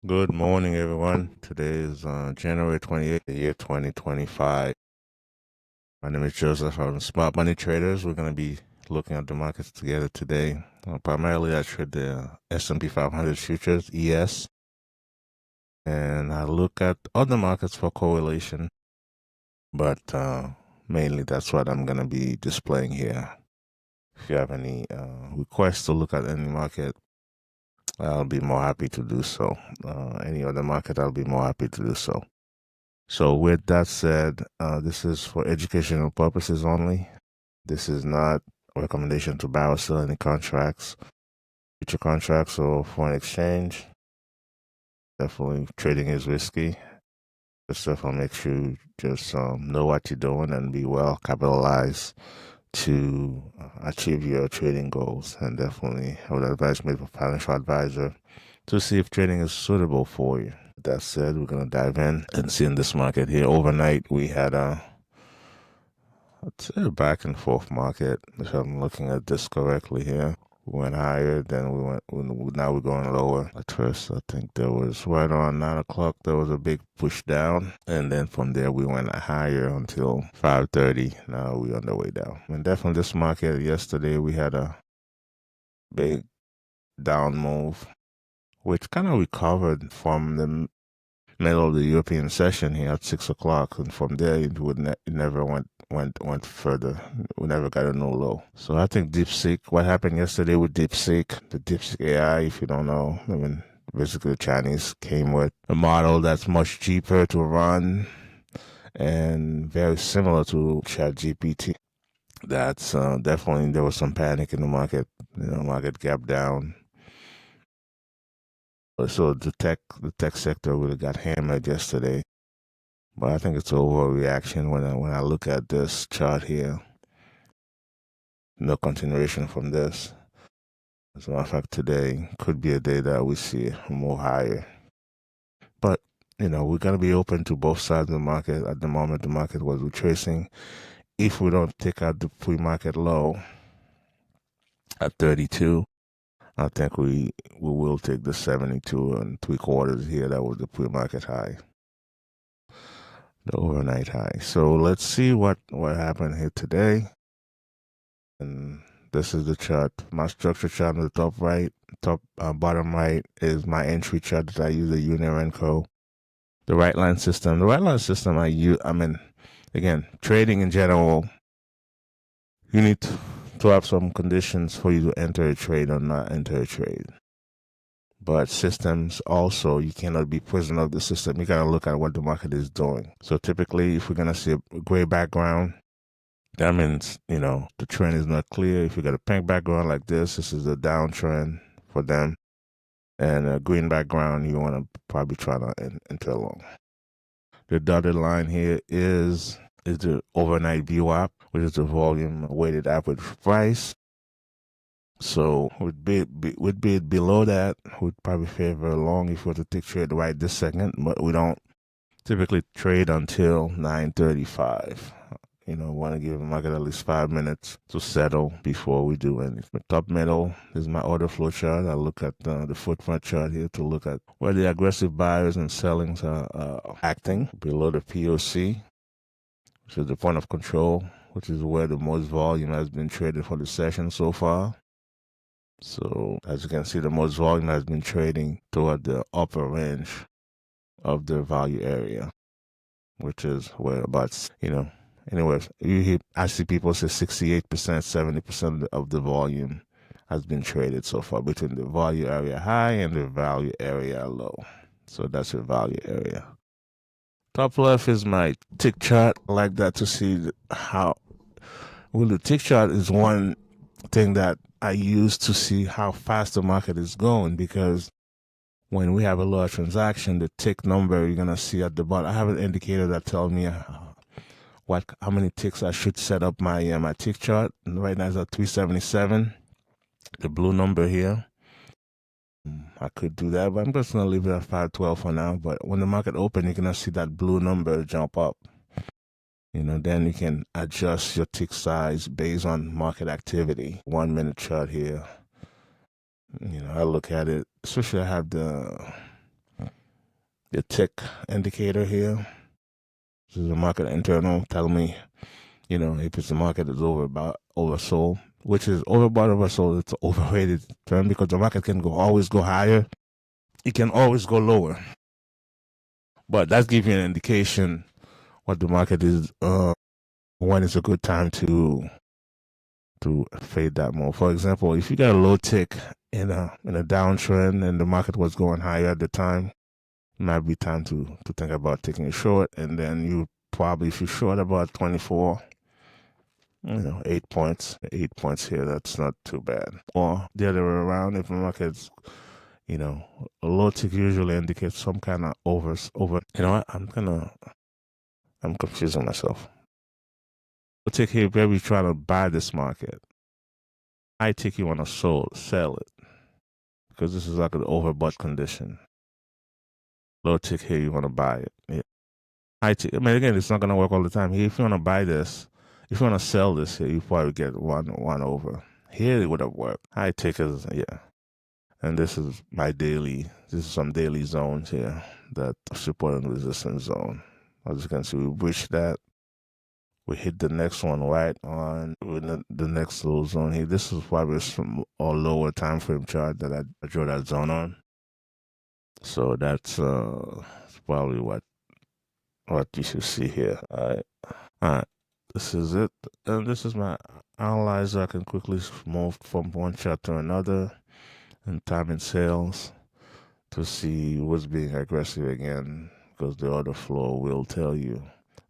Good morning, everyone. Today is January 28th, the year 2025. My name is Joseph. I'm Smart Money Traders. We're going to be looking at the markets together today. Primarily, I trade the S&P 500 futures, ES, and I look at other markets for correlation, but mainly that's what I'm going to be displaying here. If you have any requests to look at any market, I'll be more happy to do so. Any other market, I'll be more happy to do so. So with that said, this is for educational purposes only. This is not a recommendation to buy or sell any contracts, future contracts or foreign exchange. Definitely trading is risky. Just definitely make sure you just know what you're doing and be well capitalized to achieve your trading goals. And definitely I would advise maybe a financial advisor to see if trading is suitable for you. That said, we're gonna dive in and see in this market here. Overnight, we had I'd say a back and forth market. If I'm looking at this correctly here, we went higher, then now we're going lower. At first, I think there was right around 9 o'clock. There was a big push down, and then from there we went higher until 5:30. Now we're on the way down. And definitely this market yesterday we had a big down move, which kind of recovered from the middle of the European session here at 6 o'clock, and from there it never went further. We never got a new low. So I think DeepSeek. What happened yesterday with DeepSeek? The DeepSeek AI, if you don't know, I mean, basically the Chinese came with a model that's much cheaper to run and very similar to ChatGPT. That's definitely there was some panic in the market. Market gap down. So the tech sector really got hammered yesterday. But I think it's an overreaction when I look at this chart here. No continuation from this. As a matter of fact, today could be a day that we see more higher. But we're gonna be open to both sides of the market. At the moment, the market was retracing. If we don't take out the pre-market low at 32, I think we will take the 72.75 here. That was the pre-market high, the overnight high. So let's see what happened here today. And this is the chart. My structure chart on the bottom right is my entry chart that I use, the Unirenco. The right line system. The right line system again, trading in general, you need to have some conditions for you to enter a trade or not enter a trade. But systems also, you cannot be prisoner of the system. You gotta look at what the market is doing. So typically, if we're gonna see a gray background, that means, the trend is not clear. If you got a pink background like this is the downtrend for them. And a green background, you want to probably try to enter long. The dotted line here is the overnight VWAP, which is the volume weighted average price. So would be below that, would probably favor long if we were to take trade right this second, but we don't typically trade until 9:35. Want to give the market at least 5 minutes to settle before we do anything. The top middle is my order flow chart. I look at the footprint chart here to look at where the aggressive buyers and sellings are acting. Below the POC, which is the point of control, which is where the most volume has been traded for the session so far. So as you can see, the most volume has been trading toward the upper range of the value area, which is where about, anyways, I see people say 68%, 70% of the volume has been traded so far between the value area high and the value area low. So that's your value area. Top left is my tick chart. I like that to see how, the tick chart is one thing that I use to see how fast the market is going, because when we have a large transaction, the tick number you're gonna see at the bottom. I have an indicator that tells me how many ticks I should set up my tick chart. And right now it's at 377. The blue number here. I could do that, but I'm just gonna leave it at 512 for now. But when the market opens, you're gonna see that blue number jump up. Then you can adjust your tick size based on market activity. 1 minute chart here. I look at it, especially I have the the tick indicator here. This is the market internal telling me, if it's the market is oversold, which is overbought, oversold, it's an overrated term because the market can always go higher. It can always go lower. But that gives you an indication what the market is, when it's a good time to fade that more. For example, if you got a low tick in a downtrend and the market was going higher at the time, it might be time to think about taking a short. And then you probably, if you short about 24, 8 points here, that's not too bad. Or the other way around, if the market's, a low tick usually indicates some kind of over. You know what? I'm confusing myself. Low tick here, maybe trying to buy this market. High tick, you want to sell it because this is like an overbought condition. Low tick here, you want to buy it. Yeah. High tick, again, it's not going to work all the time. Here, if you want to buy this, if you want to sell this here, you probably get one over. Here, it would have worked. High tick is, yeah. And this is some daily zones here that support and resistance zone. As you can see, we breached that. We hit the next one right on the next little zone here. This is probably a lower time frame chart that I drew that zone on. So that's probably what you should see here. All right. This is it. And this is my analyzer. I can quickly move from one chart to another and time in sales to see what's being aggressive again, because the order flow will tell you,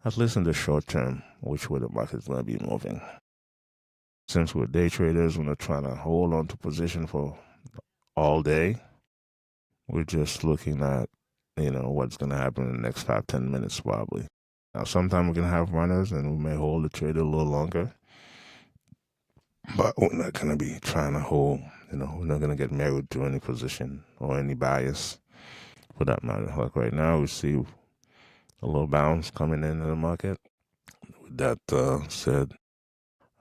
at least in the short term, which way the market's going to be moving. Since we're day traders, we're not trying to hold on to position for all day. We're just looking at, what's going to happen in the next 5-10 minutes probably. Now, sometimes we're going to have runners and we may hold the trade a little longer. But we're not going to be trying to hold, we're not going to get married to any position or any bias for that matter. Like right now, we see a little bounce coming into the market. With that said,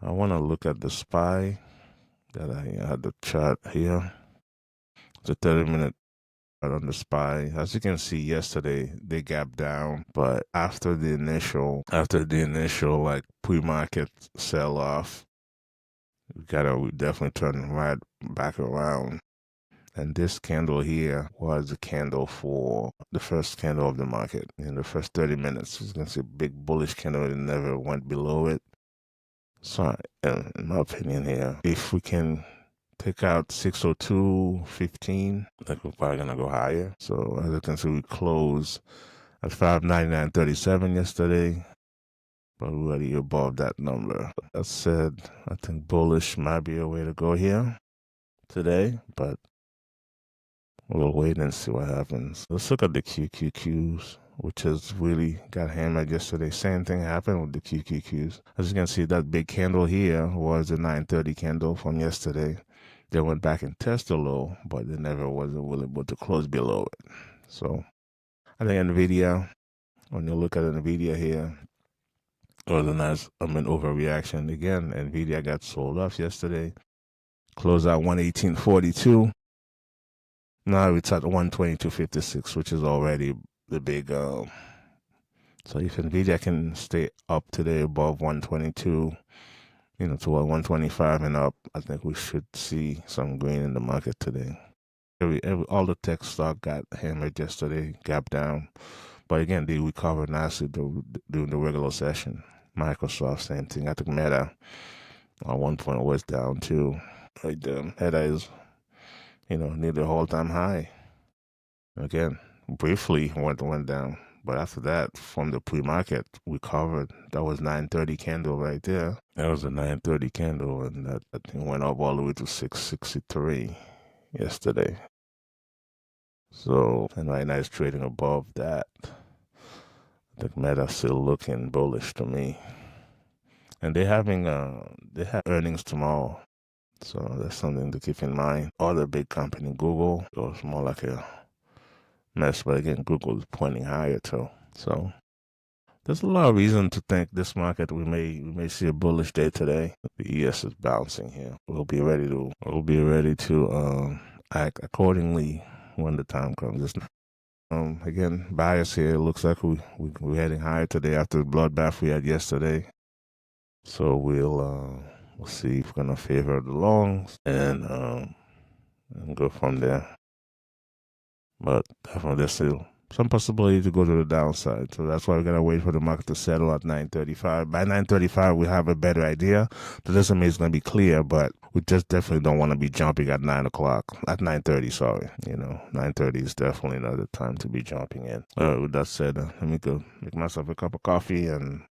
I want to look at the SPY that I had the chart here. It's a 30-minute chart on the SPY. As you can see, yesterday they gapped down, but after the initial like pre-market sell-off, we definitely turn right back around. And this candle here was the candle for the first candle of the market in the first 30 minutes. You can see a big bullish candle. It never went below it. So in my opinion here, if we can take out 602.15, like we're probably going to go higher. So as you can see, we closed at 599.37 yesterday, but we're already above that number. That said, I think bullish might be a way to go here today, but we'll wait and see what happens. Let's look at the QQQs, which has really got hammered yesterday. Same thing happened with the QQQs. As you can see, that big candle here was the 930 candle from yesterday. They went back and tested low, but they never was able to close below it. So I think NVIDIA, when you look at NVIDIA here, was a nice overreaction. Again, NVIDIA got sold off yesterday. Closed out 118.42. Now it's at 122.56, which is already the big. So if NVIDIA can stay up today above 122, to 125 and up, I think we should see some green in the market today. All the tech stock got hammered yesterday, gapped down, but again they recovered nicely during the regular session. Microsoft, same thing. I think Meta at one point was down too. Like Meta is, near the all-time high. Again, briefly went down, but after that, from the pre-market, we covered. That was 930 candle right there. That was a 930 candle, and that thing went up all the way to 663 yesterday. So, and right now it's trading above that. I think Meta's still looking bullish to me. And they have earnings tomorrow. So that's something to keep in mind. Other big company, Google, it was more like a mess, but again, Google is pointing higher too. So there's a lot of reason to think this market we may see a bullish day today. The ES is bouncing here. We'll be ready to act accordingly when the time comes. Again, bias here. It looks like we're heading higher today after the bloodbath we had yesterday. So we'll see if we're gonna favor the longs and go from there. But definitely there's still some possibility to go to the downside. So that's why we're gonna wait for the market to settle at 9:35. By 9:35, we have a better idea. That doesn't mean it's gonna be clear, but we just definitely don't want to be jumping at 9 o'clock. At 9:30, sorry. 9:30 is definitely not the time to be jumping in. With that said, let me go make myself a cup of coffee and.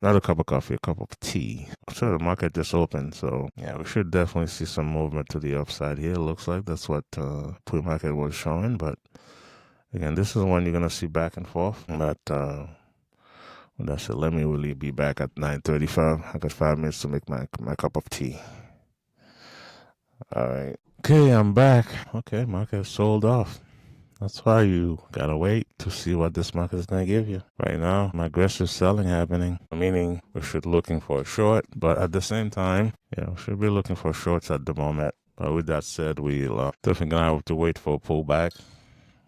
Not a cup of coffee, a cup of tea. So the market just opened, so yeah, we should definitely see some movement to the upside here. Looks like that's what pre-market was showing, but again, this is one you're gonna see back and forth. But that's it. Let me really be back at 9:35. I got 5 minutes to make my cup of tea. All right. Okay, I'm back. Okay, market sold off. That's why you gotta wait to see what this market is gonna give you. Right now, aggressive selling happening, meaning we should looking for a short, but at the same time, we should be looking for shorts at the moment. But with that said, we'll definitely gonna have to wait for a pullback.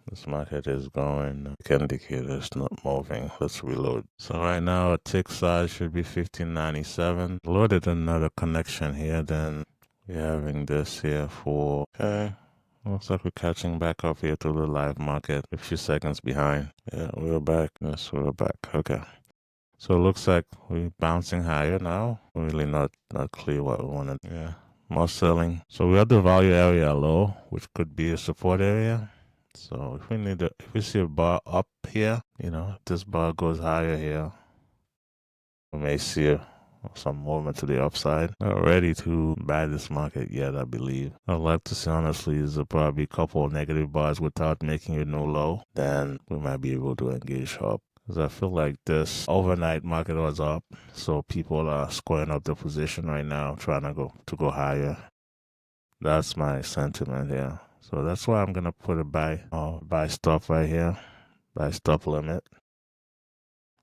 This market is going, indicator is not moving. Let's reload. So right now, a tick size should be 1597. Loaded another connection here, then we're having this here for, okay. Looks like we're catching back up here to the live market. A few seconds behind. Yeah, we're back. Yes, we're back. Okay. So it looks like we're bouncing higher now. Really not clear what we want to. Yeah. More selling. So we have the value area low, which could be a support area. So if we see a bar up here, if this bar goes higher here, we may see some movement to the upside. Not ready to buy this market yet, I believe. I'd like to see, honestly, is probably a couple of negative bars without making a new low. Then we might be able to engage up. Because I feel like this overnight market was up, so people are squaring up their position right now, trying to go higher. That's my sentiment here. So that's why I'm gonna put a buy stop right here, buy stop limit.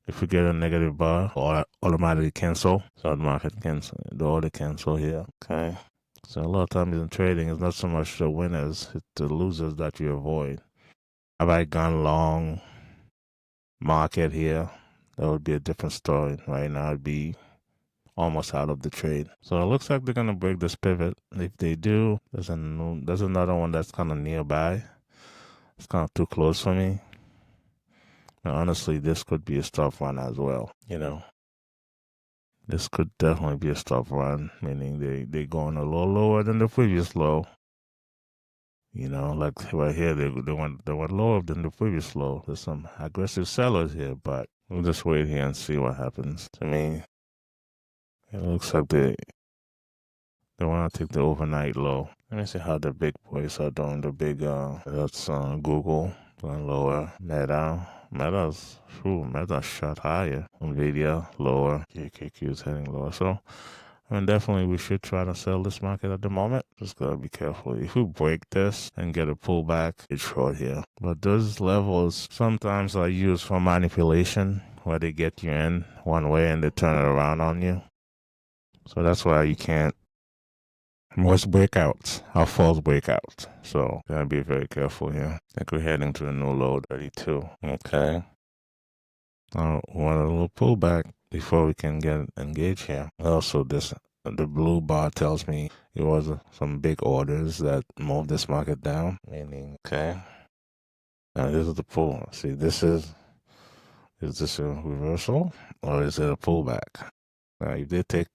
If we get a negative bar, or automatically cancel. So the market cancel, the order cancel here. Okay. So a lot of times in trading, it's not so much the winners, it's the losers that you avoid. Have I gone long market here? That would be a different story. Right now, it'd be almost out of the trade. So it looks like they're gonna break this pivot. If they do, there's another one that's kind of nearby. It's kind of too close for me. Now, honestly, this could be a stop run as well. This could definitely be a stop run, meaning they going a little lower than the previous low. Like right here, they went lower than the previous low. There's some aggressive sellers here, but we'll just wait here and see what happens. To me, it looks like they want to take the overnight low. Let me see how the big boys are doing. The big that's Google going lower. Meta's shot higher. Nvidia lower. KKQ is heading lower. So definitely we should try to sell this market at the moment. Just gotta be careful. If we break this and get a pullback, it's short here. But those levels sometimes are used for manipulation, where they get you in one way and they turn it around on you. So that's why you can't. Most breakouts are false breakouts. So gotta be very careful here. I think we're heading to the new low 32. Okay. I want a little pullback before we can get engaged here. Also, the blue bar tells me it was some big orders that moved this market down. Meaning, okay. Now this is the pull. See, is this a reversal or is it a pullback? Now, if they take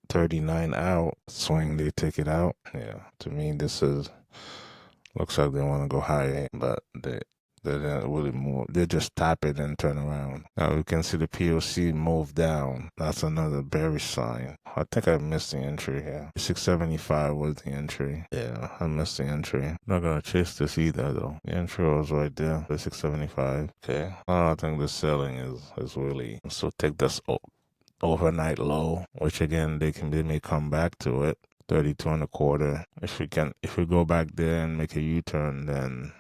39 out, swing, they take it out. Yeah, to me, looks like they want to go higher, but they didn't really move. They just tap it and turn around. Now we can see the POC move down. That's another bearish sign. I think I missed the entry here. 675 was the entry. Yeah, I missed the entry. Not gonna chase this either though. The entry was right there. The 675. Okay. I think the selling is really, so take this overnight low, which again they may come back to it. 32 and a quarter. If we go back there and make a U-turn, then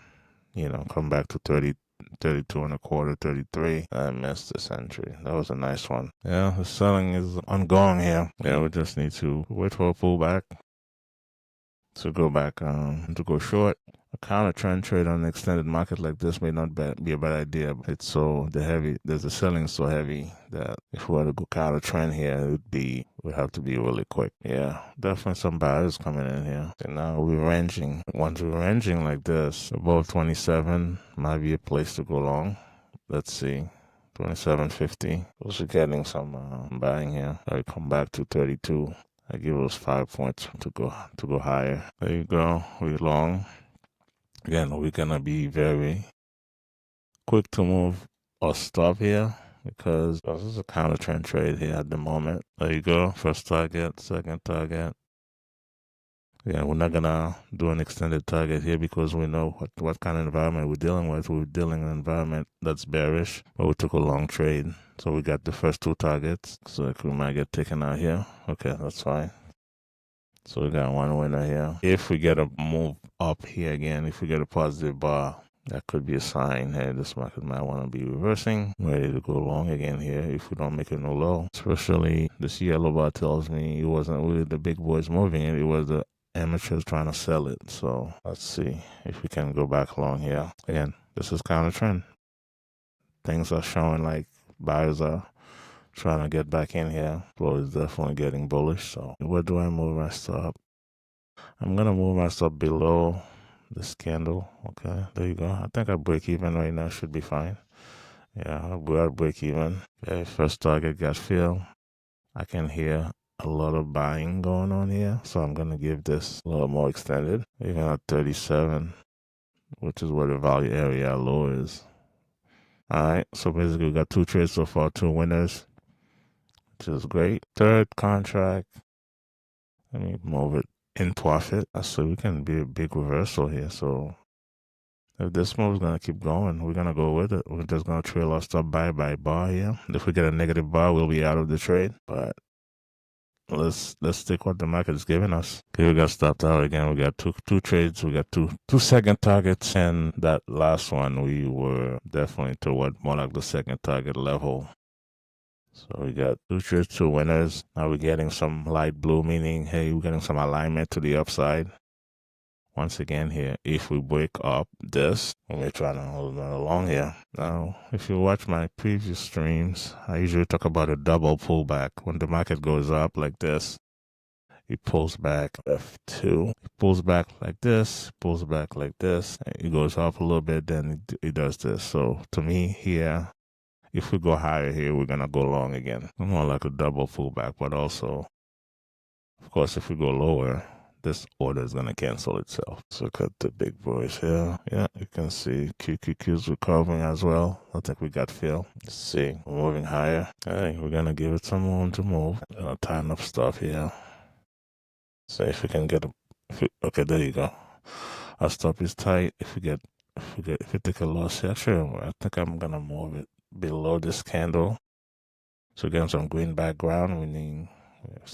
come back to 32 and a quarter, 33. I missed this entry. That was a nice one. Yeah, the selling is ongoing here. Yeah, we just need to wait for a pullback to go back to go short. A counter trend trade on an extended market like this may not be a bad idea, but it's so there's a selling so heavy that if we were to go counter trend here, we'd have to be really quick. Yeah, definitely some buyers coming in here. And now we're ranging. Once we're ranging like this, above 27 might be a place to go long. Let's see. 27.50. Also getting some buying here. I come back to 32. I give us 5 points to go higher. There you go. We long. Again, we're gonna be very quick to move or stop here because this is a counter trend trade here at the moment. There you go. First target, second target. Yeah, we're not gonna do an extended target here because we know what kind of environment we're dealing with. We're dealing in an environment that's bearish, but we took a long trade. So we got the first two targets. So like we might get taken out here. Okay, that's fine. So we got one winner here. If we get a move up here again, if we get a positive bar, that could be a sign. Hey, this market might want to be reversing. Ready to go long again here if we don't make a new low. Especially this yellow bar tells me it wasn't really the big boys moving it. It was the amateurs trying to sell it. So let's see if we can go back long here. Again, this is counter trend. Things are showing like buyers are trying to get back in here. Flow is definitely getting bullish. So where do I move my stop? I'm going to move my stop below this candle. Okay, there you go. I think I break even right now. Should be fine. Yeah, we're at break even. Okay, first target got filled. I can hear a lot of buying going on here. So I'm going to give this a little more extended. Even at 37, which is where the value area low is. All right, so basically we got two trades so far, two winners, which is great. Third contract, let me move it in profit. So we can be a big reversal here. So if this move is going to keep going, we're going to go with it. We're just going to trail our stop by bar here. If we get a negative bar, we'll be out of the trade. But let's stick what the market is giving us. Okay, we got stopped out again. We got two trades. We got two second targets, and that last one we were definitely toward more like the second target level. So we got two trades, two winners. Now we're getting some light blue, meaning hey, we're getting some alignment to the upside. Once again here, if we break up this, we're trying to hold on along here. Now, if you watch my previous streams, I usually talk about a double pullback. When the market goes up like this, it pulls back F2. It pulls back like this, pulls back like this. It goes up a little bit, then it does this. So to me here, if we go higher here, we're going to go long again. More like a double pullback, but also, of course, if we go lower, this order is going to cancel itself. So look at the big boys here. Yeah, you can see QQQ's recovering as well. I think we got fill. Let's see. We're moving higher. Hey, we're going to give it some room to move. Tighten up stuff here. So if we can get okay, there you go. Our stop is tight. If we take a loss here, sure, I think I'm going to move it below this candle. So getting some green background, we need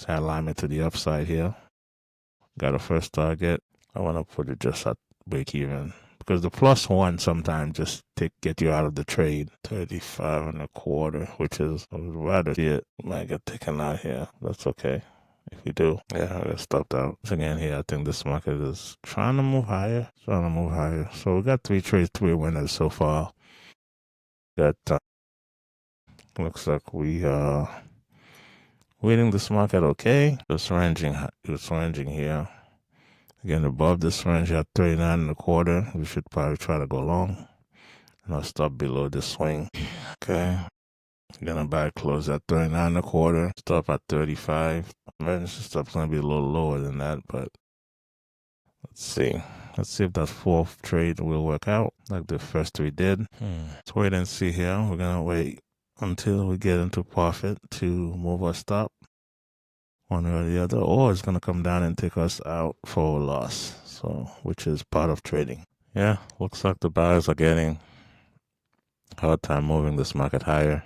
alignment to the upside here. Got a first target. I want to put it just at break even because the +1 sometimes just get you out of the trade. 35.25, which is I would rather see it might get taken out here. That's okay if you do. Yeah, I got stopped out. So again here, I think this market is trying to move higher. So we got three trades, three winners so far. That looks like we are reading this market okay. It's ranging here. Again, above this range at 39.25, we should probably try to go long. And I'll stop below the swing. Okay. Gonna buy close at 39.25. Stop at 35. Emergency stop's gonna be a little lower than that, but let's see. Let's see if that fourth trade will work out like the first three did. Let's wait and see here. We're gonna wait until we get into profit to move our stop. One way or the other, or it's going to come down and take us out for a loss, so which is part of trading. Yeah, looks like the buyers are getting a hard time moving this market higher.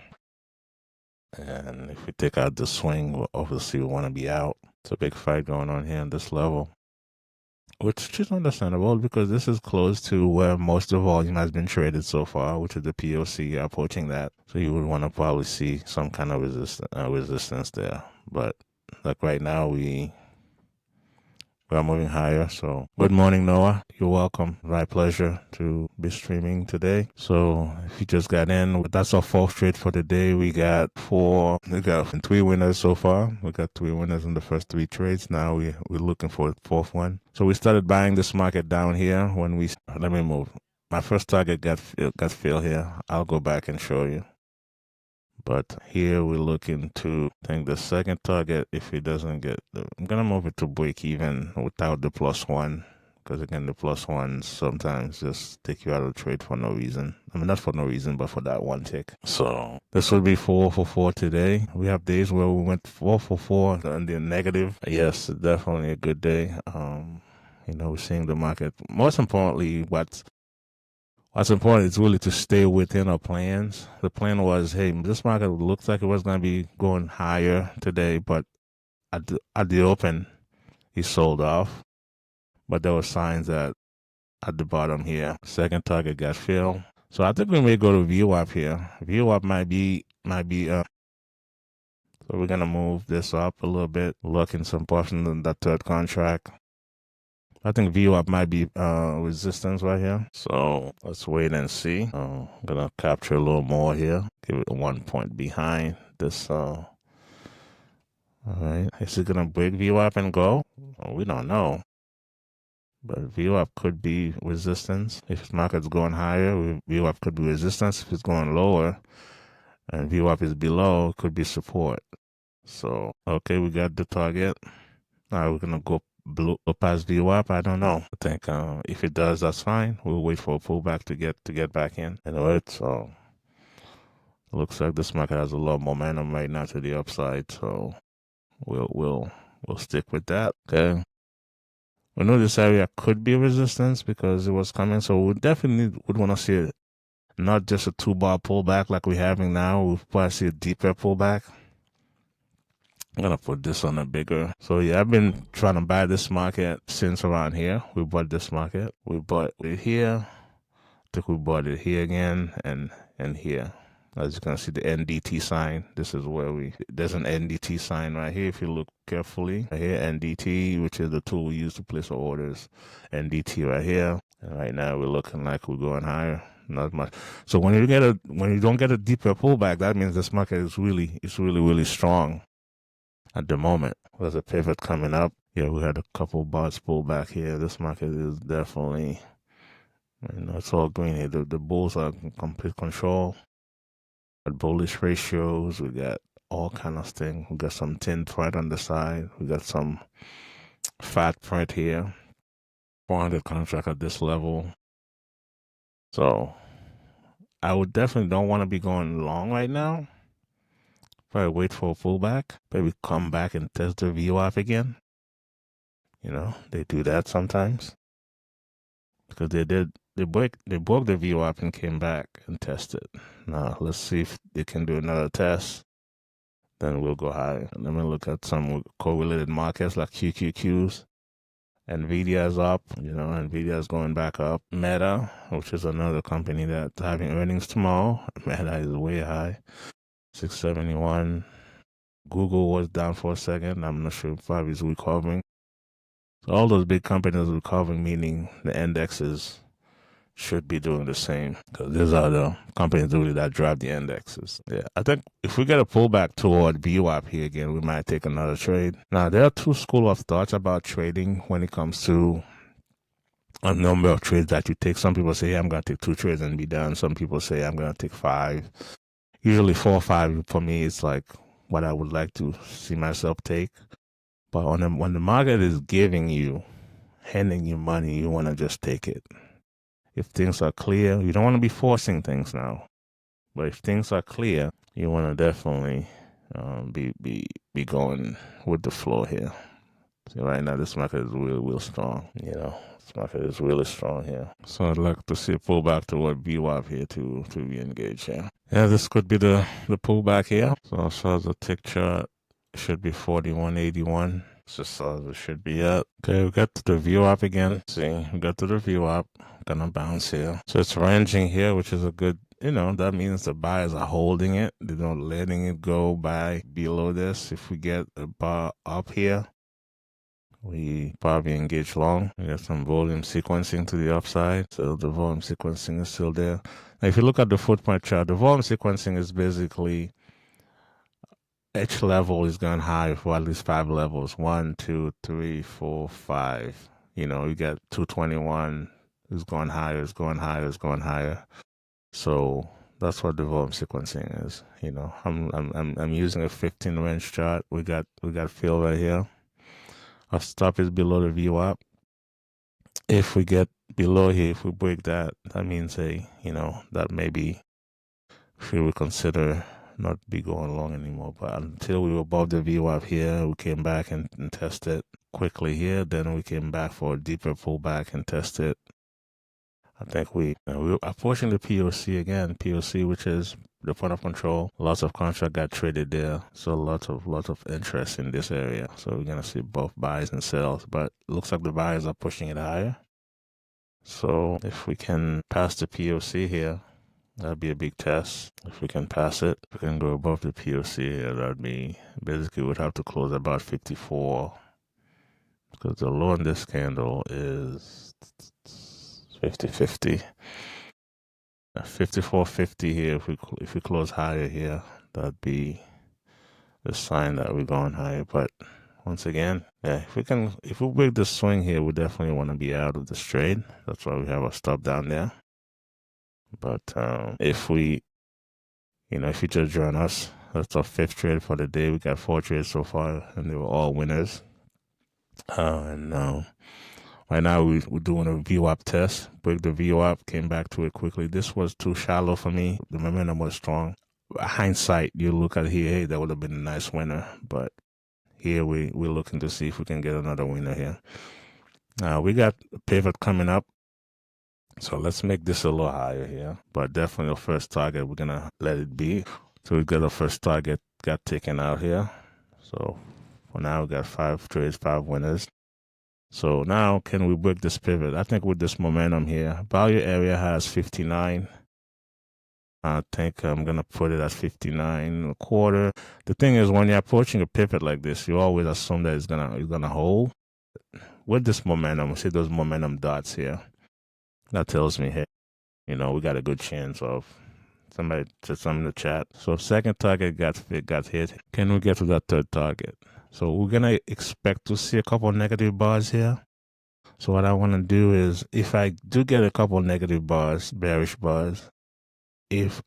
And if we take out the swing, obviously we want to be out. It's a big fight going on here on this level, which is understandable because this is close to where most of the volume has been traded so far, which is the POC approaching that. So you would want to probably see some kind of resistance there, but like right now, we We are moving higher. So good morning, Noah. You're welcome. My pleasure to be streaming today. So if you just got in, that's our fourth trade for the day. We got three winners so far. We got three winners in the first three trades. Now we're looking for a fourth one. So we started buying this market down here when let me move. My first target got filled here. I'll go back and show you. But here we're looking to, I think the second target, if it doesn't get, I'm going to move it to break even without the plus one. Because again, the plus ones sometimes just take you out of the trade for no reason. I mean, not for no reason, but for that one tick. So this will be 4 for 4 today. We have days where we went 4 for 4 and the negative. Yes, definitely a good day. We're seeing the market. Most importantly, what's important is really to stay within our plans. The plan was, hey, this market looks like it was going to be going higher today, but at the open, he sold off. But there were signs that at the bottom here, second target got filled. So I think we may go to VWAP here. VWAP might be. So we're gonna move this up a little bit, look in some portion of that third contract. I think VWAP might be resistance right here. So let's wait and see. I'm gonna capture a little more here. Give it 1 point behind this. All right. Is it gonna break VWAP and go? Well, we don't know. But VWAP could be resistance. If the market's going higher, VWAP could be resistance. If it's going lower and VWAP is below, it could be support. So, okay, we got the target. All right, we're going to go past VWAP. I don't know. I think if it does, that's fine. We'll wait for a pullback to get back in. Anyway, so it looks like this market has a lot of momentum right now to the upside. So we'll stick with that. Okay. We know this area could be resistance because it was coming. So we definitely would want to see it, not just a 2-bar pullback like we're having now. We'll probably see a deeper pullback. I'm going to put this on a bigger. So yeah, I've been trying to buy this market since around here. We bought this market. We bought it here. I think we bought it here again and here. As you can see, the NDT sign. This is where there's an NDT sign right here. If you look carefully, right here, NDT, which is the tool we use to place our orders. NDT right here. And right now we're looking like we're going higher. Not much. So when you don't get a deeper pullback, that means this market is really strong at the moment. There's a pivot coming up. Yeah, we had a couple bars pull back here. This market is definitely, it's all green here. The bulls are in complete control. Bullish ratios, we got all kind of things. We got some thin print on the side. We got some fat print here. 400 contract at this level. So I would definitely don't want to be going long right now. Probably wait for a pullback. Maybe come back and test the VWAP again. They do that sometimes. Because they broke the VWAP and came back and tested. Now let's see if they can do another test. Then we'll go higher. Let me look at some correlated markets like QQQs. Nvidia is up. Nvidia is going back up. Meta, which is another company that's having earnings tomorrow. Meta is way high. 671. Google was down for a second. I'm not sure if it's recovering. So all those big companies recovering, meaning the indexes should be doing the same, because these are the companies really that drive the indexes. Yeah, I think if we get a pullback toward VWAP here again, we might take another trade. Now, there are two schools of thoughts about trading when it comes to a number of trades that you take. Some people say, hey, I'm going to take 2 trades and be done. Some people say, I'm going to take 5. Usually 4 or 5 for me is like what I would like to see myself take. But when the market is handing you money, you want to just take it. If things are clear, you don't want to be forcing things now. But if things are clear, you want to definitely be going with the flow here. See, right now, this market is real strong. This market is really strong here. So I'd like to see a pullback toward VWAP here to re-engage here. Yeah, this could be the pullback here. So as far as the tick chart, it should be 41.81. Just as it should be at. Okay, we got to the VWAP again. See, we got to the VWAP. Gonna bounce here. So it's ranging here, which is a good, that means the buyers are holding it. They're not letting it go by below this. If we get a bar up here, we probably engage long. We got some volume sequencing to the upside. So the volume sequencing is still there. Now, if you look at the footprint chart, the volume sequencing is basically each level is going high for at least 5 levels. 1, 2, 3, 4, 5. You know, you got 221 is going higher, is going higher, is going higher. So that's what the volume sequencing is. You know, I'm using a 15 range chart. We got fill right here. Our stop is below the VWAP. If we get below here, if we break that, that means that maybe we would consider not be going long anymore. But until we were above the VWAP here, we came back and tested quickly here. Then we came back for a deeper pullback and tested. I think we were approaching the POC again, POC, which is the point of control. Lots of contract got traded there, so lots of interest in this area. So we're gonna see both buys and sells, but it looks like the buyers are pushing it higher. So if we can pass the POC here, that'd be a big test. If we can pass it, if we can go above the POC here, that'd be basically we'd have to close about 54, because the low in this candle is 50-50. 54.50 here. If we close higher here, that'd be a sign that we're going higher. But once again, yeah, if we break the swing here, we definitely want to be out of this trade. That's why we have a stop down there. But if you just join us, that's our 5th trade for the day. We got 4 trades so far, and they were all winners. Right now, we're doing a VWAP test. Break the VWAP, came back to it quickly. This was too shallow for me. The momentum was strong. Hindsight, you look at here, hey, that would have been a nice winner. But here we're looking to see if we can get another winner here. We got a pivot coming up. So let's make this a little higher here. But definitely our first target, we're going to let it be. So we got our first target, got taken out here. So for now, we got 5 trades, 5 winners. So now, can we break this pivot? I think with this momentum here, value area has 59. I think I'm going to put it at 59.25. The thing is, when you're approaching a pivot like this, you always assume that it's gonna hold. With this momentum, see those momentum dots here? That tells me, hey, we got a good chance of somebody said something in the chat. So second target got hit. Can we get to that third target? So we're going to expect to see a couple of negative bars here. So what I want to do is, if I do get a couple of negative bars, bearish bars, if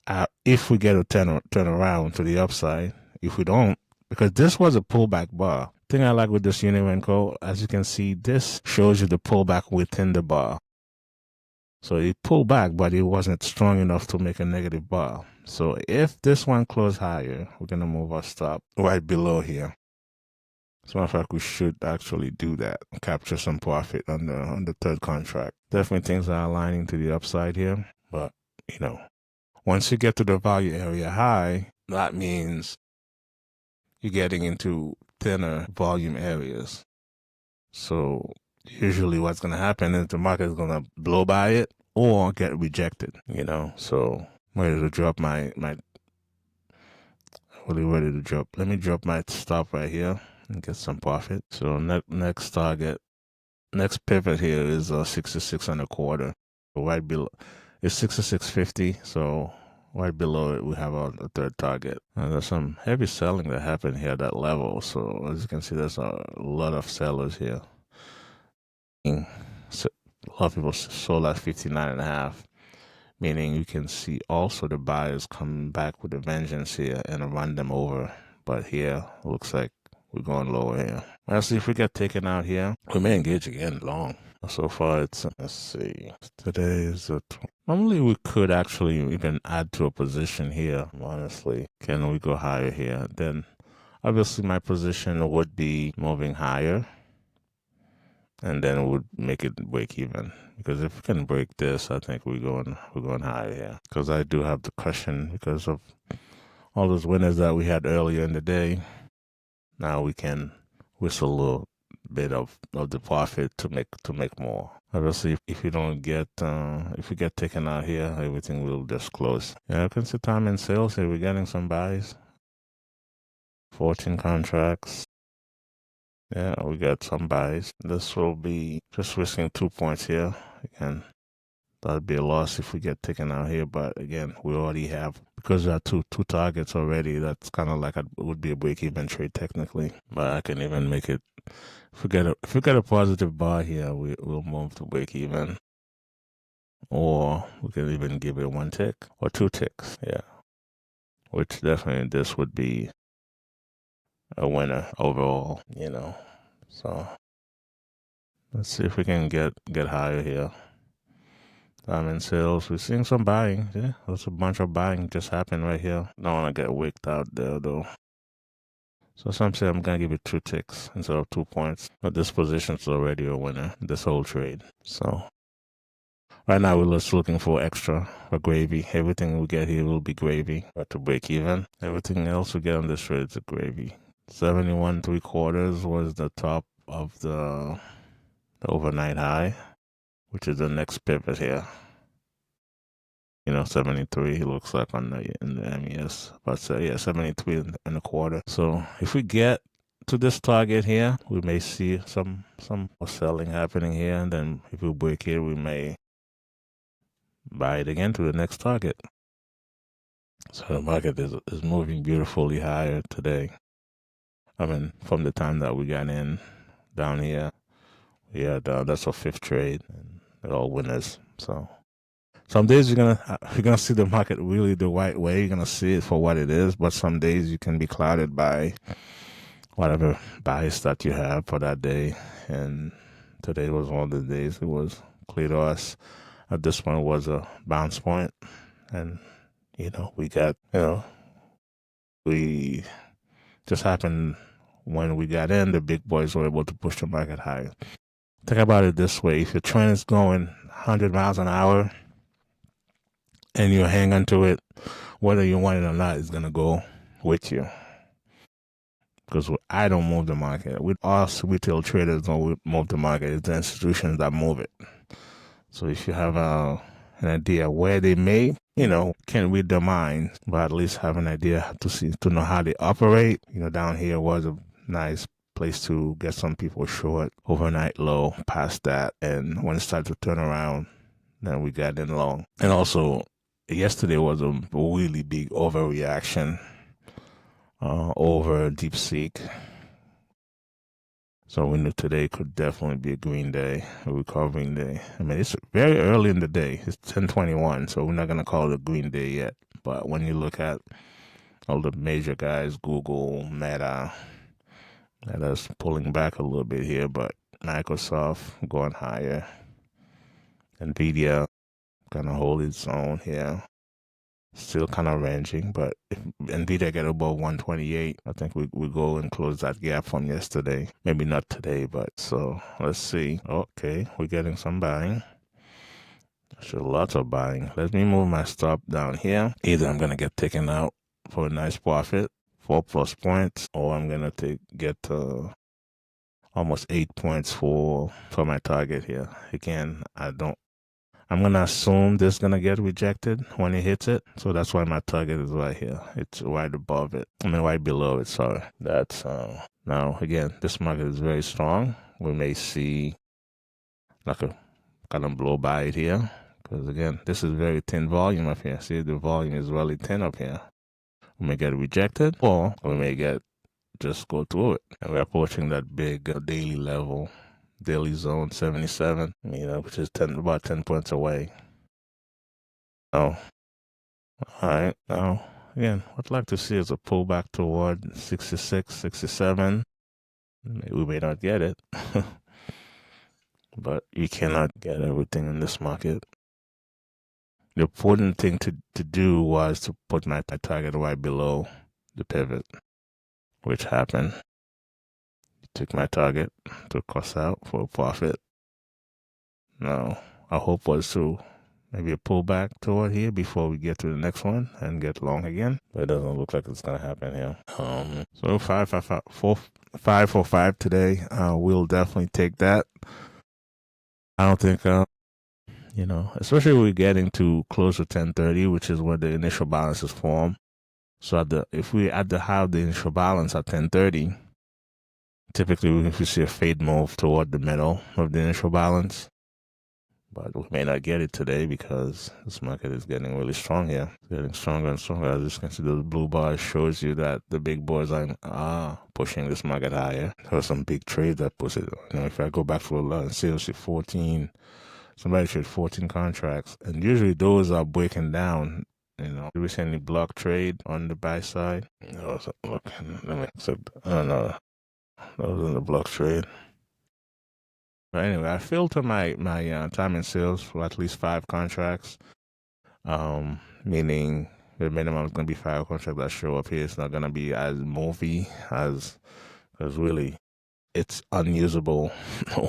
we get a turn around to the upside, if we don't, because this was a pullback bar. Thing I like with this Univenco, as you can see, this shows you the pullback within the bar. So it pulled back, but it wasn't strong enough to make a negative bar. So if this one closed higher, we're going to move our stop right below here. As a matter of fact, we should actually do that, capture some profit on the third contract. Definitely things are aligning to the upside here. But, once you get to the value area high, that means you're getting into thinner volume areas. So usually what's going to happen is the market is going to blow by it or get rejected, So I'm ready to drop ready to drop. Let me drop my stop right here and get some profit. So next pivot here is 66.25. Right below, it's 66.50. So right below it, we have a third target. And there's some heavy selling that happened here at that level. So as you can see, there's a lot of sellers here. So a lot of people sold at 59.5, meaning you can see also the buyers coming back with a vengeance here and run them over. But here, looks like we're going lower here. Let's see if we get taken out here. We may engage again long. So far, let's see. Today is normally we could actually even add to a position here, honestly. Can we go higher here? Then obviously my position would be moving higher. And then we would make it break even. Because if we can break this, I think we're going higher here. Because I do have the cushion because of all those winners that we had earlier in the day. Now we can whistle a little bit of the profit to make more. Obviously, if we don't get if we get taken out here, everything will just close. Yeah, I can see time and sales here. We're getting some buys. 14 contracts. Yeah, we got some buys. This will be just risking 2 points here. Again, that'd be a loss if we get taken out here. But again, we already have, because there are two targets already, that's kind of like it would be a break-even trade technically. But I can even make it, if we get a positive bar here, we'll move to break even. Or we can even give it 1 tick or 2 ticks. Yeah. Which definitely this would be a winner overall, So let's see if we can get higher here. Diamond sales, we're seeing some buying. Yeah, there's a bunch of buying just happened right here. Don't want to get wicked out there though. So some say I'm gonna give it 2 ticks instead of 2 points. But this position's already a winner, this whole trade. So right now we're just looking for extra, for gravy. Everything we get here will be gravy, but to break even. Everything else we get on this trade is a gravy. 71.75 was the top of the overnight high, which is the next pivot here. 73 he looks like on in the MES, but yeah, 73.25. So if we get to this target here, we may see some more selling happening here, and then if we break here, we may buy it again to the next target. So the market is moving beautifully higher today. I mean, from the time that we got in down here, that's our 5th trade, and they're all winners. So some days you're gonna see the market really the right way. You're gonna see it for what it is, but some days you can be clouded by whatever bias that you have for that day. And today was one of the days it was clear to us at this point was a bounce point, and we got we just happened when we got in, the big boys were able to push the market higher. Think about it this way: if your trend is going 100 miles an hour and you hang on to it, whether you want it or not, it's gonna go with you. Because I don't move the market. With us retail traders don't move the market. It's the institutions that move it. So if you have an idea where they may, can read their mind, but at least have an idea to know how they operate. Down here was a nice place to get some people short, overnight low, past that, and when it started to turn around, then we got in long. And also, yesterday was a really big overreaction over DeepSeek. So we knew today could definitely be a green day, a recovering day. I mean, it's very early in the day. It's 10:21, so we're not going to call it a green day yet. But when you look at all the major guys, Google, Meta's pulling back a little bit here, but Microsoft going higher. NVIDIA kind of hold its own here. Still kind of ranging, but if NVIDIA get above 128, I think we go and close that gap from yesterday. Maybe not today, but so let's see. Okay, we're getting some buying. Actually, lots of buying. Let me move my stop down here. Either I'm gonna get taken out for a nice profit, 4+ points, or I'm gonna get almost 8 points for my target here. Again, I'm going to assume this is going to get rejected when it hits it. So that's why my target is right here. It's right above it. Right below it, sorry. That's, now, again, this market is very strong. We may see like a kind of blow by it here. Because, again, this is very thin volume up here. See, the volume is really thin up here. We may get rejected, or we may just go through it. And we're approaching that big daily level. Daily zone 77, which is about 10 points away. Oh, all right. Now, again, what I'd like to see is a pullback toward 66, 67. We may not get it, but you cannot get everything in this market. The important thing to do was to put my target right below the pivot, which happened. Took my target to cross out for a profit. Now, our hope was to maybe a pullback toward here before we get to the next one and get long again. But it doesn't look like it's gonna happen here. So 5 for 5 today. We'll definitely take that. I don't think especially when we're getting to close to 10:30, which is where the initial balance is formed. So if we at the high of the initial balance at 10:30, Typically, if we see a fade move toward the middle of the initial balance, but we may not get it today because this market is getting really strong here. It's getting stronger and stronger. As you can see, those blue bars shows you that the big boys are pushing this market higher. There are some big trades that push it. If I go back to a lot and see 14, somebody trade 14 contracts, and usually those are breaking down. Do we see any block trade on the buy side? Look, let me accept. I don't know. Those are the block trade. But anyway, I filter my time and sales for at least 5 contracts. Meaning the minimum is going to be 5 contracts that show up here. It's not going to be as movie as, because really it's unusable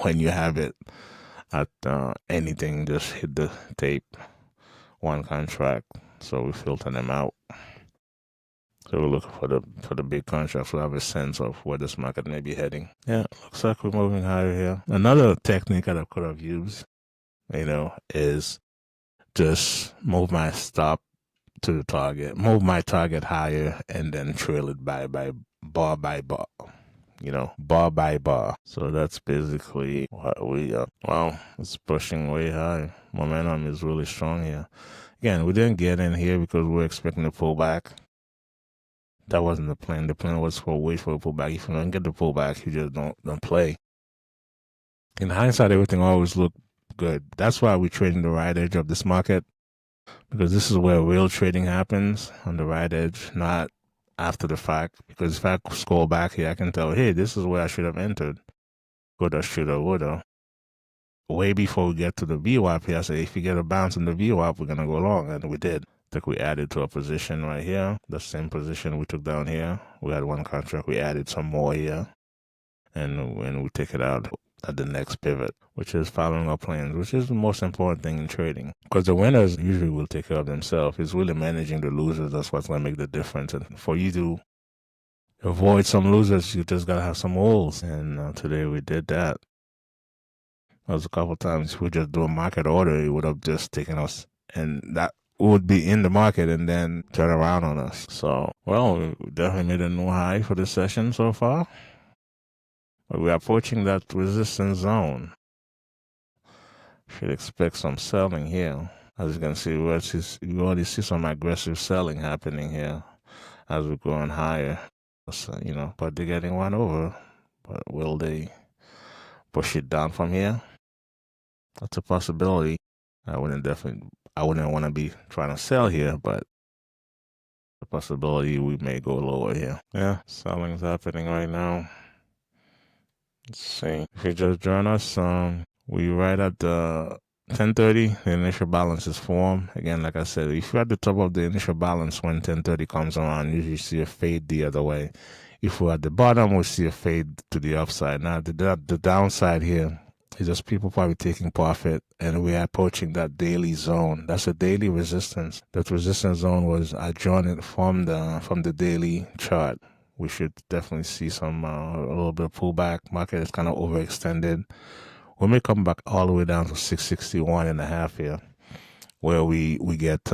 when you have it at anything. Just hit the tape, 1 contract. So we filter them out. So we're looking for the big contracts. We'll have a sense of where this market may be heading. Yeah, looks like we're moving higher here. Another technique that I could have used, is just move my stop to the target, move my target higher, and then trail it by bar by bar. Bar by bar. So that's basically what we wow, it's pushing way high. Momentum is really strong here. Again, we didn't get in here because we were expecting a pullback. That wasn't the plan. The plan was for wait for a pullback. If you don't get the pullback, you just don't play. In hindsight, everything always looked good. That's why we're trading the right edge of this market, because this is where real trading happens, on the right edge, not after the fact. Because if I scroll back here, I can tell, hey, this is where I should have entered. Coulda, shoulda, woulda. Way before we get to the VWAP here, I say, if you get a bounce in the VWAP, we're going to go long. And we did. I think we added to a position right here. The same position we took down here. We had 1 contract. We added some more here. And when we take it out at the next pivot, which is following our plans, which is the most important thing in trading. Because the winners usually will take care of themselves. It's really managing the losers. That's what's going to make the difference. And for you to avoid some losers, you just got to have some holes. And today we did that. There was a couple times if we just do a market order, it would have just taken us, and that would be in the market and then turn around on us. So, well, we definitely made a new high for this session so far. But we're approaching that resistance zone. Should expect some selling here. As you can see, you already see some aggressive selling happening here as we're going higher. So, but they're getting one over. But will they push it down from here? That's a possibility. I wouldn't want to be trying to sell here, but the possibility we may go lower here. Yeah, selling's happening right now. Let's see. If you just join us, we right at the 10:30, the initial balance is formed. Again, like I said, if you're at the top of the initial balance when 10:30 comes around, you usually see a fade the other way. If we're at the bottom, we see a fade to the upside. Now, the downside here is just people probably taking profit, and we're approaching that daily zone. That's a daily resistance. That resistance zone was adjoined from the daily chart. We should definitely see some a little bit of pullback. Market is kind of overextended. We may come back all the way down to 661.5 here, where we get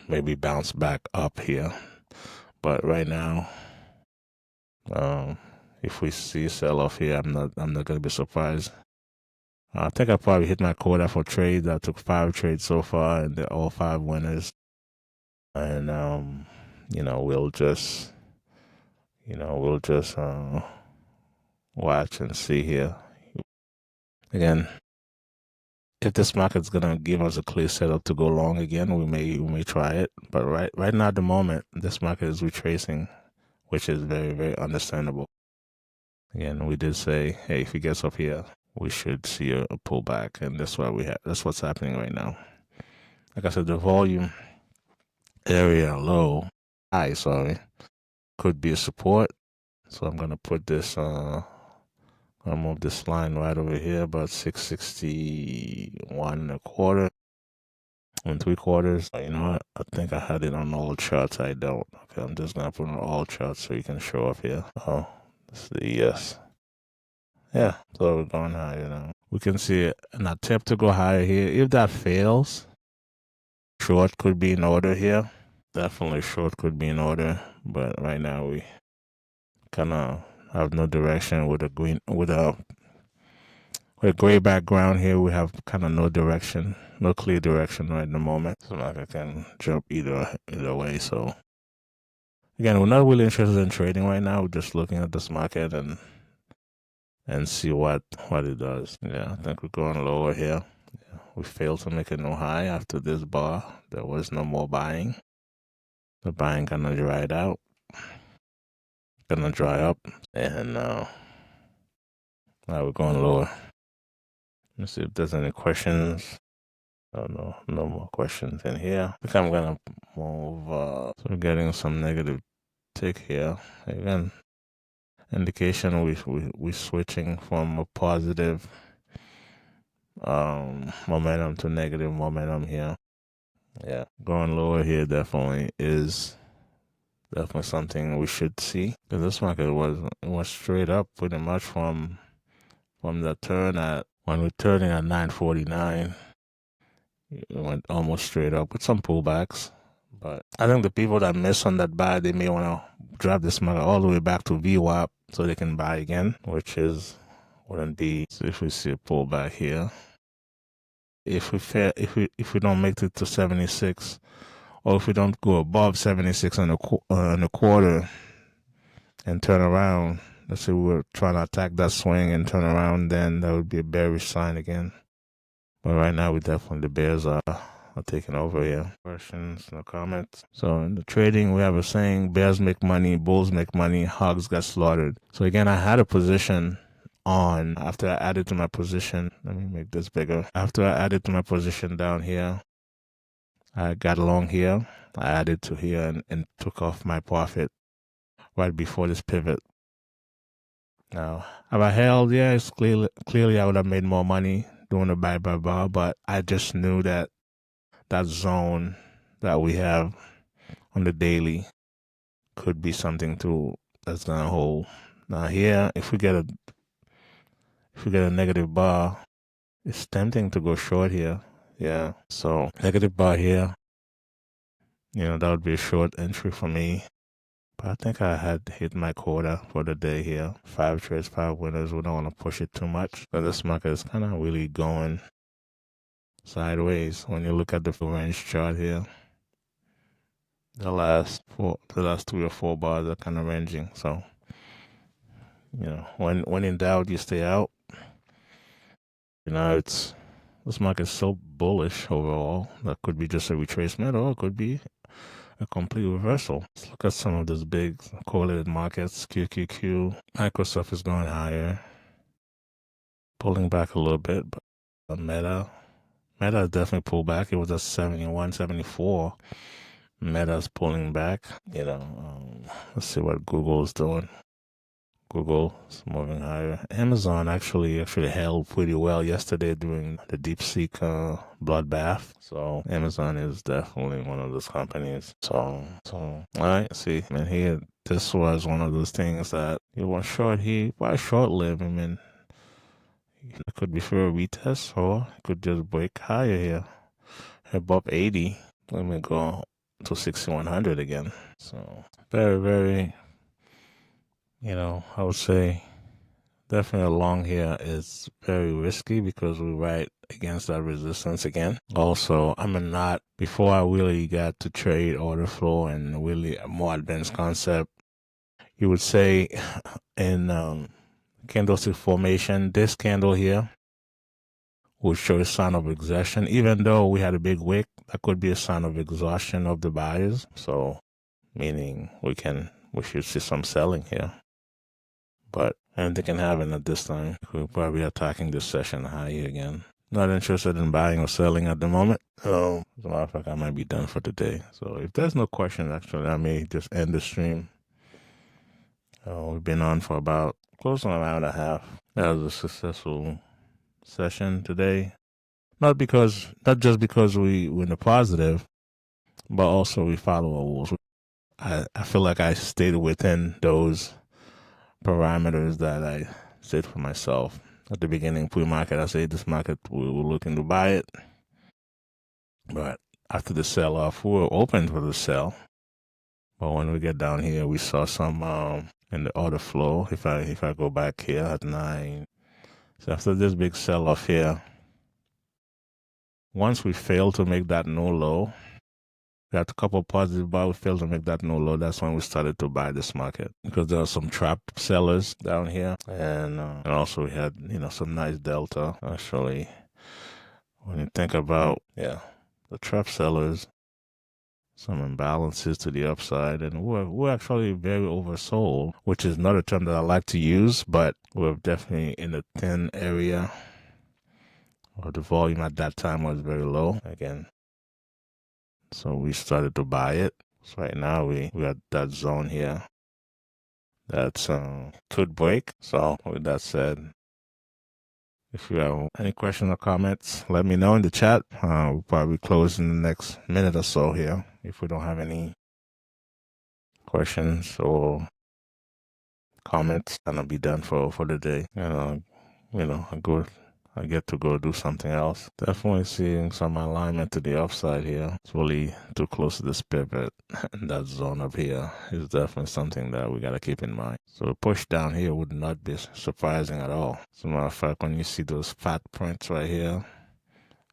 maybe bounce back up here. But right now, if we see a sell-off here, I'm not gonna be surprised. I think I probably hit my quota for trades. I took 5 trades so far, and they're all 5 winners. And we'll just watch and see here. Again, if this market's gonna give us a clear setup to go long again, we may try it. But right now at the moment, this market is retracing, which is very, very understandable. Again, we did say, hey, if it gets up here, we should see a pullback, and that's what's happening right now. Like I said, the volume area high, could be a support. So I'm gonna put this I'll move this line right over here, about 661.25 and 3/4. You know what? I think I had it on all charts. I don't. Okay, I'm just gonna put it on all charts so you can show up here. Oh, this is the yes. Yeah, so we're going higher now. We can see an attempt to go higher here. If that fails, short could be in order here. Definitely short could be in order, but right now we kind of I have no direction with a gray background here. We have kind of no direction, no clear direction right in the moment. So like I can jump either way. So again, we're not really interested in trading right now. We're just looking at this market and see what it does. Yeah, I think we're going lower here. Yeah, we failed to make a new high after this bar. There was no more buying. The buying kind of dried out, gonna dry up, and now we're going lower. Let's see if there's any questions. Oh, no more questions in here. I think I'm gonna move. So we're getting some negative tick here. Again, indication we switching from a positive momentum to negative momentum here. Yeah, going lower here definitely is something we should see, because this market was straight up pretty much from the turn at when we're turning at 949. It went almost straight up with some pullbacks. But I think the people that miss on that buy, they may want to drop this market all the way back to VWAP so they can buy again, which wouldn't be. So if we see a pullback here, if we don't make it to 76, or if we don't go above 76 and a quarter and turn around, let's say we were trying to attack that swing and turn around, then that would be a bearish sign again. But right now, the bears are taking over here. Questions, no comments. So in the trading, we have a saying: bears make money, bulls make money, hogs got slaughtered. So again, I had a position on after I added to my position. Let me make this bigger. After I added to my position down here, I got along here. I added to here and took off my profit right before this pivot. Now, have I held? Yeah, it's clearly I would have made more money doing a buy bar, but I just knew that zone that we have on the daily could be something that's gonna hold. Now here, if we get a negative bar, it's tempting to go short here. Yeah, so negative bar here, that would be a short entry for me. But I think I had hit my quota for the day here. 5 trades, 5 winners. We don't want to push it too much. So this market is kind of really going sideways. When you look at the range chart here, the last 3 or 4 bars are kind of ranging. So, when in doubt, you stay out. This market is so bullish overall. That could be just a retracement, or it could be a complete reversal. Let's look at some of those big correlated markets. QQQ, Microsoft is going higher, pulling back a little bit, but Meta has definitely pulled back. It was at 71, 74. Meta's pulling back. Let's see what Google is doing. Google is moving higher. Amazon actually held pretty well yesterday during the DeepSeek bloodbath. So Amazon is definitely one of those companies. So all right, see, here, this was one of those things that you want short here, why short-lived? It could be for a retest, or it could just break higher here, above 80. Let me go to 6100 again. So very, very, I would say definitely a long here is very risky because we're right against that resistance again. Also, before I really got to trade order flow and really a more advanced concept, you would say in candlestick formation, this candle here would show a sign of exhaustion. Even though we had a big wick, that could be a sign of exhaustion of the buyers. So meaning we should see some selling here. But anything can happen at this time. We're probably attacking this session high again. Not interested in buying or selling at the moment. So as a matter of fact, I might be done for today. So if there's no questions, actually, I may just end the stream. We've been on for about close to an hour and a half. That was a successful session today. Not just because we were in the positive, but also we follow our rules. I feel like I stayed within those parameters that I set for myself. At the beginning, pre-market, I said this market, we were looking to buy it. But after the sell-off, we were open for the sell. But when we get down here, we saw some in the order flow. If I go back here at 9, so after this big sell-off here, once we fail to make that no low, we had a couple of positive, but we failed to make that no low. That's when we started to buy this market because there are some trap sellers down here, and also we had some nice delta. Actually, when you think about the trap sellers, some imbalances to the upside, and we're actually very oversold, which is not a term that I like to use, but we're definitely in the thin area. Or the volume at that time was very low again. So we started to buy it. So right now we at that zone here. That's could break. So with that said, if you have any questions or comments, let me know in the chat. We'll probably close in the next minute or so here if we don't have any questions or comments. That'll be done for the day. I get to go do something else. Definitely seeing some alignment to the upside here. It's really too close to this pivot. That zone up here is definitely something that we got to keep in mind. So the push down here would not be surprising at all. As a matter of fact, when you see those fat prints right here,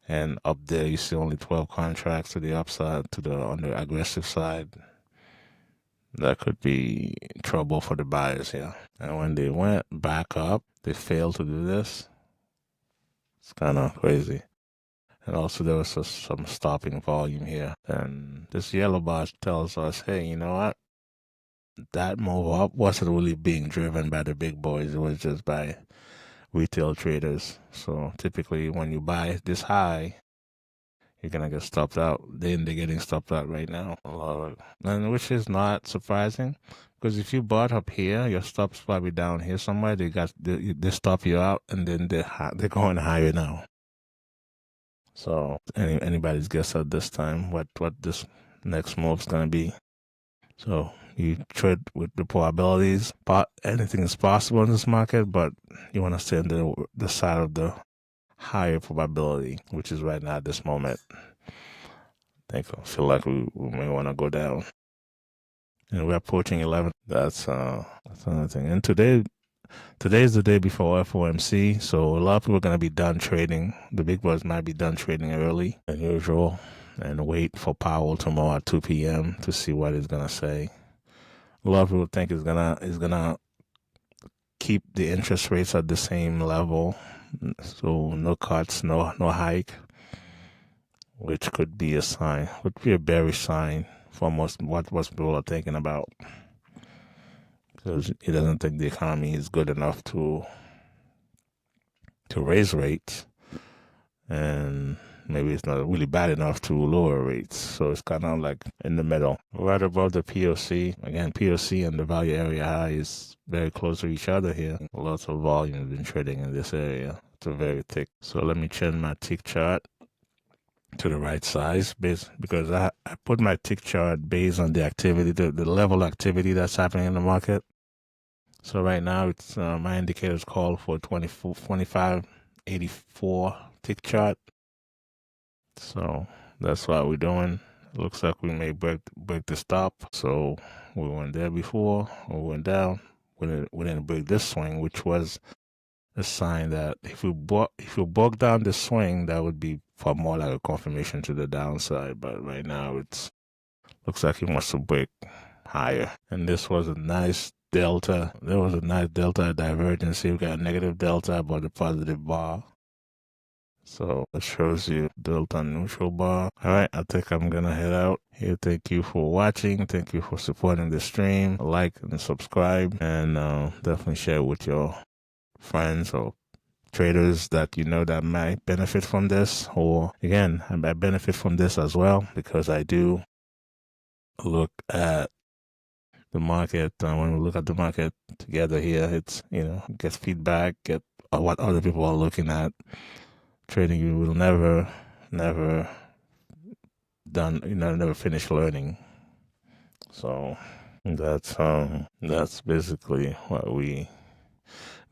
and up there you see only 12 contracts to the upside, on the aggressive side, that could be trouble for the buyers here. And when they went back up, they failed to do this. It's kind of crazy. And also there was some stopping volume here. And this yellow bar tells us, hey, you know what? That move up wasn't really being driven by the big boys. It was just by retail traders. So typically when you buy this high, you're going to get stopped out. Then they're getting stopped out right now. And which is not surprising. Because if you bought up here, your stop's probably down here somewhere. They stop you out, and then they're going higher now. So anybody's guess at this time what this next move's gonna be. So you trade with the probabilities. But anything is possible in this market, but you want to stay on the side of the higher probability, which is right now at this moment. I feel like we may want to go down. And we're approaching 11. That's another thing. And today's the day before FOMC, so a lot of people are going to be done trading. The big boys might be done trading early than usual and wait for Powell tomorrow at 2 p.m. to see what he's going to say. A lot of people think he's gonna keep the interest rates at the same level, so no cuts, no hike, which could be a bearish sign for what most people are thinking about, because he doesn't think the economy is good enough to raise rates, and maybe it's not really bad enough to lower rates. So it's kind of like in the middle, right above the POC. Again, POC and the value area high is very close to each other here. Lots of volume has been trading in this area. It's very thick. So let me change my tick chart to the right size because I put my tick chart based on the activity, the level of activity that's happening in the market. So right now it's my indicators call for 2584 tick chart. So that's what we're doing. It looks like we may break the stop. So we went there before, we went down. We didn't break this swing, which was a sign that if we broke down the swing, that would be for more like a confirmation to the downside. But right now looks like it wants to break higher. And this was a nice delta. There was a nice delta divergence. We got a negative delta above the positive bar. So it shows you delta neutral bar. All right, I think I'm gonna head out here. Thank you for watching. Thank you for supporting the stream. Like and subscribe, and definitely share with your friends or traders that you know that might benefit from this. Or again, I might benefit from this as well, because I do look at the market. When we look at the market together here, it's get feedback, get what other people are looking at. Trading, you will never finish learning. So that's basically what we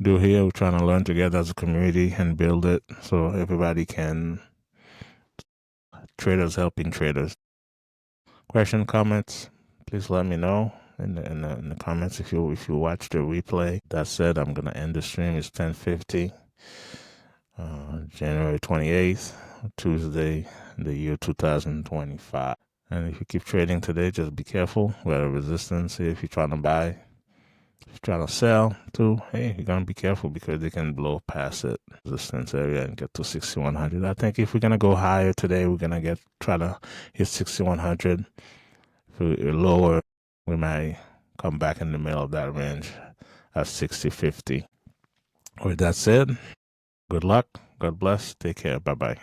do here. We're trying to learn together as a community and build it so everybody can, traders helping traders. Question, comments, please. please let me know in the comments if you watch the replay. That said, I'm gonna end the stream. It's 10:50, January 28th, Tuesday, the year 2025. And if you keep trading today, just be careful. We're at a resistance here. If you're trying to buy, if you're trying to sell too, hey, you're gonna be careful because they can blow past it, resistance area, and get to 6,100. I think if we're gonna go higher today, we're gonna try to hit 6,100. If we're lower, we might come back in the middle of that range at 60.50. With that said, good luck. God bless. Take care. Bye-bye.